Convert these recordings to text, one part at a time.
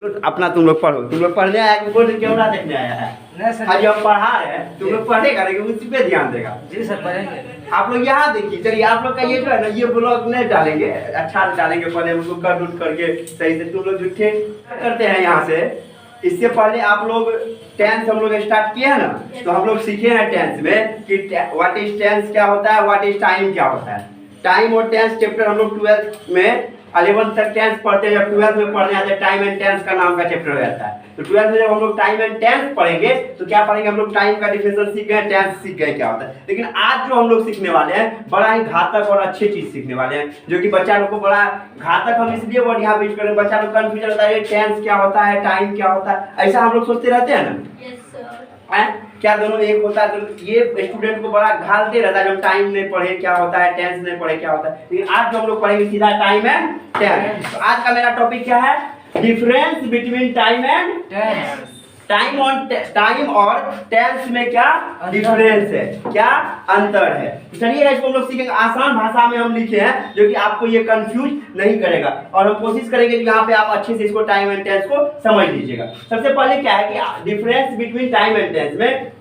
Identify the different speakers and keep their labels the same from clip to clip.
Speaker 1: अपना तुम लोग पढ़ो, तुम लोग पढ़ने आया कि बोल कैमरा देखने आया है?
Speaker 2: नहीं सर,
Speaker 1: आज हम पढ़ा रहे हैं, तुम लोग पढ़ेगा लेकिन उसी पे ध्यान देगा।
Speaker 2: जी सर पढ़ेंगे।
Speaker 1: आप लोग यहाँ देखिए, चलिए आप लोग का ये जो है ना, ये ब्लॉग नहीं डालेंगे, अच्छा डालेंगे, पहले उसको कट उट करके सही से। तुम लोग झूठे करते हैं यहाँ से। इससे पहले आप लोग टेंस हम लोग स्टार्ट किए हैं ना, तो हम लोग सीखे हैं टेंस में कि व्हाट इज टेंस क्या होता है, व्हाट इज टाइम क्या होता है। टाइम और टेंस चैप्टर हम लोग 12th में 11th तक टेंस पढ़ते हैं, जब 12th में पढ़ने आते हैं टाइम एंड टेंस का नाम का चैप्टर हो जाता है। तो 12th में जब हम लोग टाइम एंड टेंस पढ़ेंगे तो क्या पढ़ेंगे हम लोग, टाइम का डिफिनेशन सीख गए, टेंस सीख गए क्या होता है। लेकिन आज जो हम लोग सीखने वाले हैं बड़ा ही घातक और अच्छी चीज सीखने वाले हैं, जो कि बच्चा लोग को बड़ा घातक हम इसलिए वर्ड यहाँ पे यूज करें, बच्चा लोग कंफ्यूजन होता है टेंस क्या होता है, टाइम क्या होता है, ऐसा हम लोग सोचते रहते हैं ना। क्या दोनों एक होता है? तो ये स्टूडेंट को बड़ा घालते रहता है जब टाइम नहीं पढ़े क्या होता है, टेंस नहीं पढ़े क्या होता है। लेकिन आज जो हम लोग पढ़ेंगे सीधा टाइम एंड टेंस। तो आज का मेरा टॉपिक क्या है, difference between time and tense. Time और टेंस में क्या डिफरेंस है, क्या अंतर है। चलिए इसको हम लोग सीखेंगे, आसान भाषा में हम लिखे हैं जो कि आपको ये कंफ्यूज नहीं करेगा, और हम कोशिश करेंगे कि यहाँ पे आप अच्छे से इसको टाइम एंड टेंस को समझ लीजिएगा। सबसे पहले क्या है कि difference between time and tense में,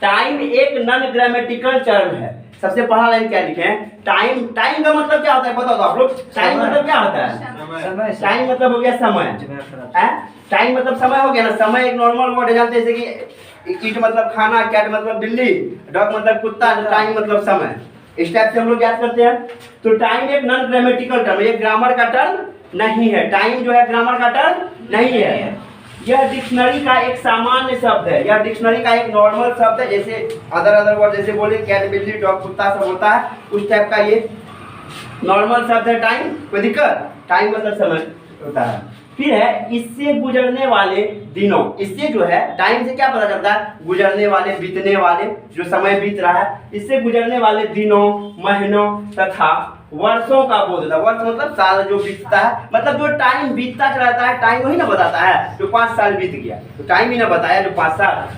Speaker 1: टाइम एक नॉन ग्रामेटिकल टर्म है। सबसे पहला लाइन क्या लिखे हैं, टाइम। टाइम का मतलब क्या होता है बताओ तो आप लोग, टाइम मतलब क्या होता है?
Speaker 2: समय।
Speaker 1: टाइम मतलब हो गया समय, टाइम मतलब समय हो गया ना। समय एक नॉर्मल वर्ड है, जानते हैं जैसे कि ईट मतलब खाना, कैट मतलब बिल्ली, डॉग मतलब कुत्ता, टाइम मतलब समय। इस टाइप से हम लोग याद करते हैं। तो टाइम एक नॉन ग्रामेटिकल टर्म, ये ग्रामर का टर्म नहीं है। टाइम जो है ग्रामर का टर्म नहीं है। यह डिक्शनरी का एक सामान्य शब्द है, यह डिक्शनरी का एक नॉर्मल शब्द है। जैसे अदर वर्ड जैसे बोले कैट बिल्ली डॉग कुत्ता सब होता है, उस टाइप का ये नॉर्मल शब्द है टाइम। कोई दिक्कत? टाइम मतलब समय होता है। फिर है इससे गुजरने वाले दिनों। इससे जो है टाइम से क्या पता चलता है, गुजरने वाले, बीतने वाले, जो समय बीत रहा है, इससे गुजरने वाले दिनों, महीनों तथा वर्षों का बोध होता है। वर्ष मतलब साल जो बीतता है, मतलब जो टाइम बीतता रहता है, टाइम वही ना बताता है जो 5 साल बीत गया, तो टाइम ही ना बताया जो 5 साल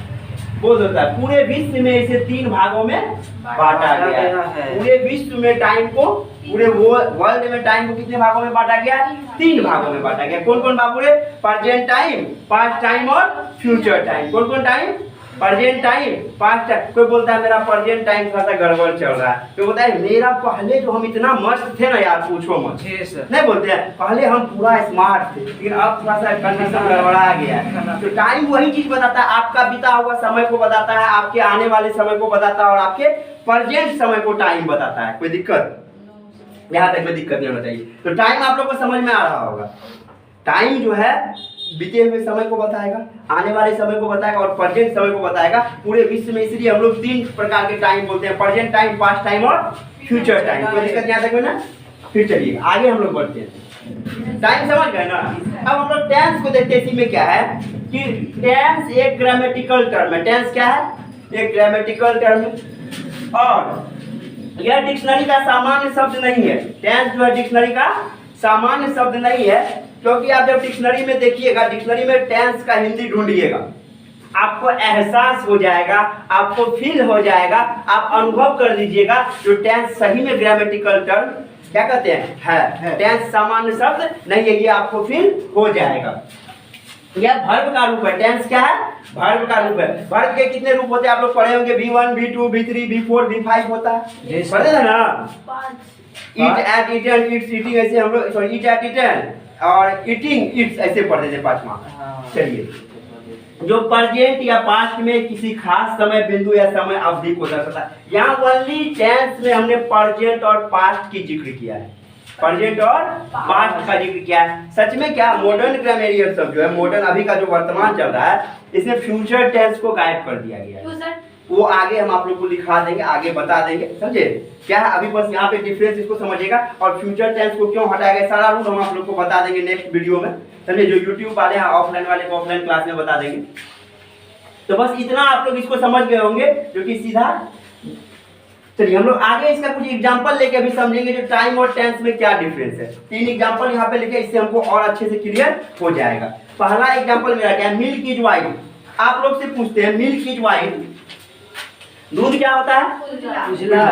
Speaker 1: बोध होता है। पूरे विश्व में इसे 3 भागों में बांटा गया है। पूरे विश्व में टाइम को, पूरे वर्ल्ड में टाइम को कितने भागों में बांटा गया है? 3 भागों में बांटा गया। कौन कौन भाग? प्रेजेंट टाइम, पास्ट टाइम और फ्यूचर टाइम। कौन कौन time? Present time, past time. कोई बोलता है मेरा प्रेजेंट टाइम थोड़ा सा गड़बड़ चल रहा है, कोई बोलता है मेरा पहले जो हम इतना मस्त थे ना यार पूछो मत। नहीं बोलते हैं पहले हम पूरा स्मार्ट थे, लेकिन अब थोड़ा सा कंडीशन गड़बड़ा गया है। तो टाइम वही चीज बताता है, आपका बीता हुआ समय को बताता है, आपके आने वाले समय को बताता है, और आपके प्रेजेंट समय को टाइम बताता है। कोई दिक्कत? यहाँ तक में दिक्कत नहीं होना चाहिए। तो टाइम आप लोग को समझ में आ रहा होगा। टाइम जो है बीते हुए समय को बताएगा, आने वाले समय को बताएगा, और प्रेजेंट समय को बताएगा पूरे विश्व में। इसलिए हम लोग 3 प्रकार के टाइम बोलते हैं, प्रेजेंट टाइम, पास्ट टाइम और फ्यूचर टाइम। कोई दिक्कत यहाँ तक में ना? फिर चलिए आगे हम लोग बढ़ते हैं। टाइम समझ गए ना? अब हम लोग टेंस को देखते हैं। इसी में क्या है कि टेंस एक ग्रामेटिकल टर्म है। टेंस क्या है? एक ग्रामेटिकल टर्म है, और यह डिक्शनरी का सामान्य शब्द नहीं है। टेंस जो है डिक्शनरी का सामान्य शब्द नहीं है, क्योंकि आप जब डिक्शनरी में देखिएगा, डिक्शनरी में टेंस का हिंदी ढूंढिएगा, आपको एहसास हो जाएगा, आपको फील हो जाएगा, आप अनुभव कर लीजिएगा जो टेंस सही में ग्रामेटिकल टर्म क्या कहते हैं है। टेंस सामान्य शब्द नहीं है, ये आपको फील हो जाएगा। यह वर्ब का रूप है। टेंस क्या है? वर्ब का रूप है। वर्ब के कितने रूप होते हैं आप लोग पढ़े होंगे? V1, V2, V3, V4, V5 होता है, पढ़े थे ना? ईट, एट, ईटन, ईट्स, ईटिंग, ऐसे हम लोग, सॉरी ईट, एट, ईटन और ईटिंग, ईट्स ऐसे पढ़ते थे 5वां। चलिए, जो प्रेजेंट या पास्ट में किसी खास समय बिंदु या समय अवधि को दर्शाता है। यहाँ ओनली टेंस में हमने प्रेजेंट और पास्ट की जिक्र किया है, प्रेजेंट और पास्ट का जिक्र किया है। सच में क्या मॉडर्न ग्रामेरियल शब्द जो है, मॉडर्न अभी का जो वर्तमान चल रहा है, इसमें फ्यूचर टेंस को गायब कर दिया गया है। वो आगे हम आप लोग को लिखा देंगे, आगे बता देंगे, समझे क्या है? अभी बस यहाँ पे डिफरेंस इसको समझिएगा, और फ्यूचर टेंस को क्यों हटाया गया सारा रूल हम आप लोग को बता देंगे नेक्स्ट वीडियो में, समझे? जो यूट्यूब वाले हैं ऑफलाइन वाले को ऑफलाइन क्लास में बता देंगे। तो बस इतना आप लोग इसको समझ गए होंगे, जो कि सीधा। चलिए हम लोग आगे इसका कुछ एग्जांपल लेके अभी समझेंगे जो टाइम और टेंस में क्या डिफरेंस है। 3 एग्जांपल यहाँ पे लिखे, इससे हमको और अच्छे से क्लियर हो जाएगा। पहला एग्जांपल मेरा क्या है, मिल्क इज वाइट। आप लोग से पूछते हैं मिल्क इज वाइट, दूध क्या होता है? उजला।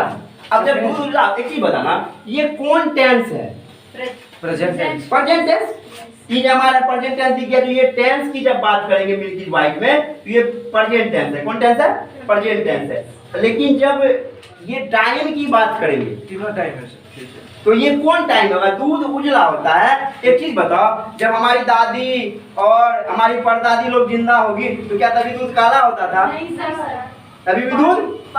Speaker 1: अब जब दूध उजला, एक चीज बताना, ये कौन टेंस है?
Speaker 2: Present tense.
Speaker 1: प्रेजेंट टेंस ये हमारा प्रेजेंट टेंस दिख गया। तो ये टेंस की जब बात करेंगे मिल्क इज व्हाइट में तो ये प्रेजेंट टेंस है। कौन टेंस है? प्रेजेंट टेंस है। लेकिन जब ये टाइम की बात करेंगे,
Speaker 2: तीनों टाइम है सर।
Speaker 1: तो ये कौन टाइम होगा? दूध उजला होता है। एक चीज बताओ, जब हमारी दादी और हमारी परदादी लोग जिंदा होगी तो क्या तभी दूध काला होता था?
Speaker 3: नहीं सर।
Speaker 1: तभी भी दूध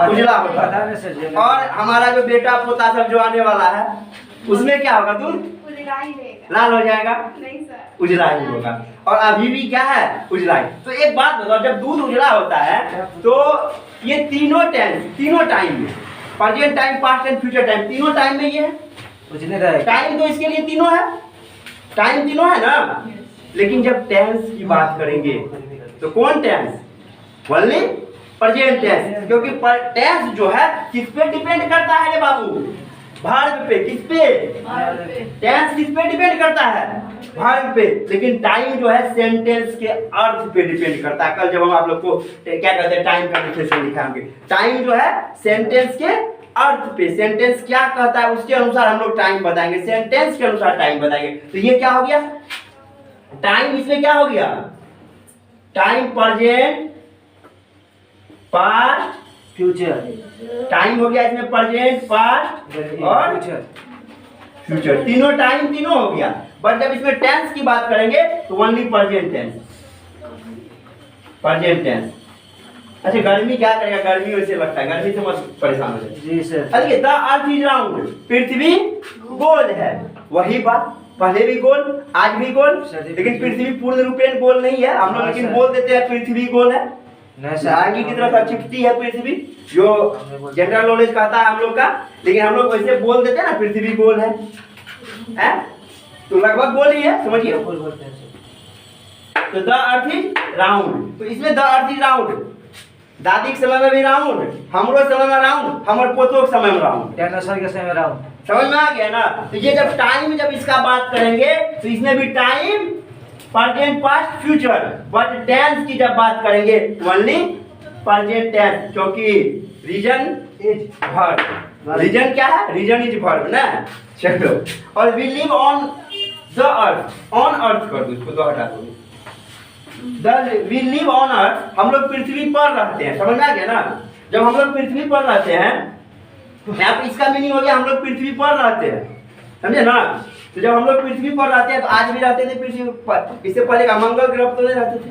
Speaker 1: उजला होता था। और हमारा जो बेटा पोता सब जो आने वाला है उसमें क्या होगा? दूध
Speaker 3: उजला ही रहेगा।
Speaker 1: लाल हो जाएगा?
Speaker 3: नहीं सर।
Speaker 1: उजला ही होगा। और अभी भी क्या है? उजला ही। तो एक बात बताओ, जब दूध उजला होता है तो ये तीनों टेंस, तीनों टाइम में, present time, past time, future time, तीनों टाइम में ये है।
Speaker 2: उजले रहेगा।
Speaker 1: टाइम तो इसके लिए तीनों है, टाइम तीनों है ना। लेकिन जब टेंस की बात करेंगे तो कौन टेंस? Only present tense. क्योंकि टेंस जो है किस पे डिपेंड करता है रे बाबू? वर्ब पे। किस पे? टेंस किस पे डिपेंड करता है? वर्ब पे। लेकिन टाइम जो है सेंटेंस के अर्थ पे डिपेंड करता है। कल जब हम आप लोग को क्या कहते हैं टाइम का डिफिनेशन दिखाएंगे। टाइम जो है सेंटेंस के अर्थ पे, सेंटेंस क्या कहता है उसके अनुसार हम लोग टाइम बताएंगे, सेंटेंस के अनुसार टाइम बताएंगे। तो ये क्या हो गया? टाइम इसमें क्या हो गया? Time present, past,
Speaker 2: future.
Speaker 1: Time हो गया इसमें प्रेजेंट, पास्ट और फ्यूचर। तीनों टाइम तीनों हो गया। बट जब इसमें टेंस की बात करेंगे तो only present tense. Present tense. अच्छा, गर्मी क्या करेगा? गर्मी वैसे लगता है, गर्मी से मत परेशान हो जाए।
Speaker 2: जी सर।
Speaker 1: देखिए, द अर्थ इज राउंड, पृथ्वी गोल है। वही बात, पहले भी गोल, आज भी गोल। लेकिन पृथ्वी पूर्ण रूपेण गोल नहीं है। हम लोग लेकिन बोल देते हैं पृथ्वी गोल है। आगे की तरफ चिपटी है पृथ्वी, जो जनरल नॉलेज कहता है हम लोग का। लेकिन हम लोग वैसे बोल देते हैं ना पृथ्वी गोल है, तो लगभग गोल ही है, समझिए। तो द अर्थ इज राउंड। तो इसमें द अर्थ इज राउंड, दादी के समय में भी राउंड, हमरो समय में राउंड, हमर पोतों के समय में राउंड,
Speaker 2: डायनासोर के समय में राउंड।
Speaker 1: समझ में आ गया ना। तो ये जब टाइम जब इसका बात करेंगे तो इसमें भी time, present, past, future. But tense की जब बात करेंगे ओनली प्रेजेंट टेंस, क्योंकि रीजन इज वर्ब। रीजन क्या है? रीजन इज वर्ब ना। चलो, और we live on the earth, on earth कर दो, इसको तो हटा दो। वी लिव ऑन अर्थ, हम लोग पृथ्वी पर रहते हैं। समझ में आ गया ना। जब हम लोग पृथ्वी पर रहते हैं, यहाँ पे इसका मीनिंग हो गया हम लोग पृथ्वी पर रहते हैं, समझे ना। तो जब हम लोग पृथ्वी पर रहते हैं तो आज भी रहते थे पृथ्वी पर। इससे पहले का मंगल ग्रह तो नहीं रहते थे,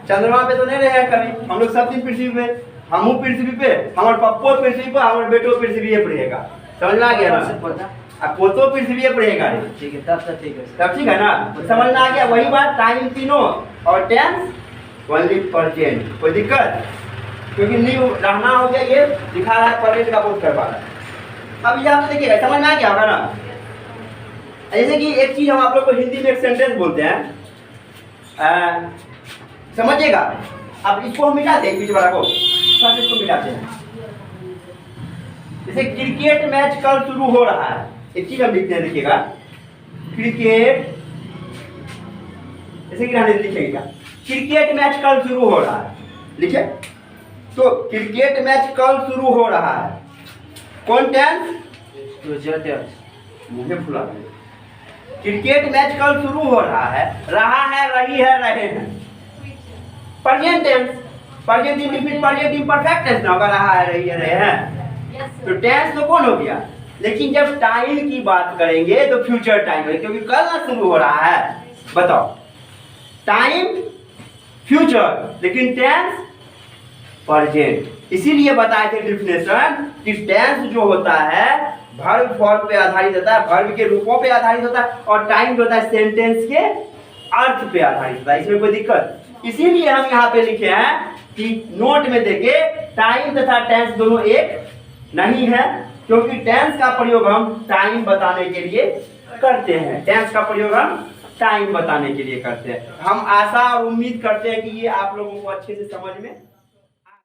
Speaker 1: चंद्रमा पे तो नहीं रहे कभी। हम लोग सब दिन पृथ्वी पे, हमू पृथ्वी पे, हमारे पप्पो पृथ्वी पर, हमारे बेटो पृथ्वी पे रहेगा। समझ में आ गया ना। अब पोतो पृथ्वी पर रहेगा।
Speaker 2: ठीक है, तब तो ठीक है।
Speaker 1: तब ठीक है ना। समझ में आ गया। वही बात, टाइम तीनों और टेंस ओनली प्रेजेंट। कोई दिक्कत? क्योंकि न्यू रहना हो गया, ये दिखा रहा है प्रेजेंट का बहुत कर पा रहा है। अब यहाँ पे देखिएगा, समझ में आ गया होगा ना। जैसे कि एक चीज हम आप लोग को हिंदी में एक सेंटेंस बोलते हैं, समझिएगा। अब इसको हम मिटाते हैं, बीच वाला को इसको मिटाते हैं। जैसे क्रिकेट मैच कल शुरू हो रहा है, एक चीज हम लिखते हैं, देखिएगा क्रिकेट, जैसे कि लिखेगा क्रिकेट मैच कल शुरू हो रहा है, लिखे। तो क्रिकेट मैच कल शुरू हो रहा है, कौन टेंस? मुझे भुला गया। क्रिकेट मैच कल शुरू हो रहा है, रही है, रहे हैं, present tense. Present indefinite, present imperfect tense ना होगा, रहा है, रही है, रहे हैं। तो टेंस तो कौन हो गया। लेकिन जब टाइम की बात करेंगे तो फ्यूचर टाइम है, क्योंकि कल ना शुरू हो रहा है। बताओ, टाइम फ्यूचर, लेकिन टेंस प्रेजेंट। इसीलिए बताए थे डिफिनेशन कि टेंस जो होता है वर्ब फॉर्म पे आधारित होता है, वर्ब के रूपों पे आधारित होता है, और टाइम जो होता है सेंटेंस के अर्थ पे आधारित होता है। इसमें कोई दिक्कत? इसीलिए हम यहाँ पे लिखे हैं कि नोट में देखे टाइम तथा टेंस दोनों एक नहीं है, क्योंकि टेंस का प्रयोग हम टाइम बताने के लिए करते हैं। टेंस का प्रयोग हम टाइम बताने के लिए करते हैं। हम आशा और उम्मीद करते हैं कि ये आप लोगों को अच्छे से समझ में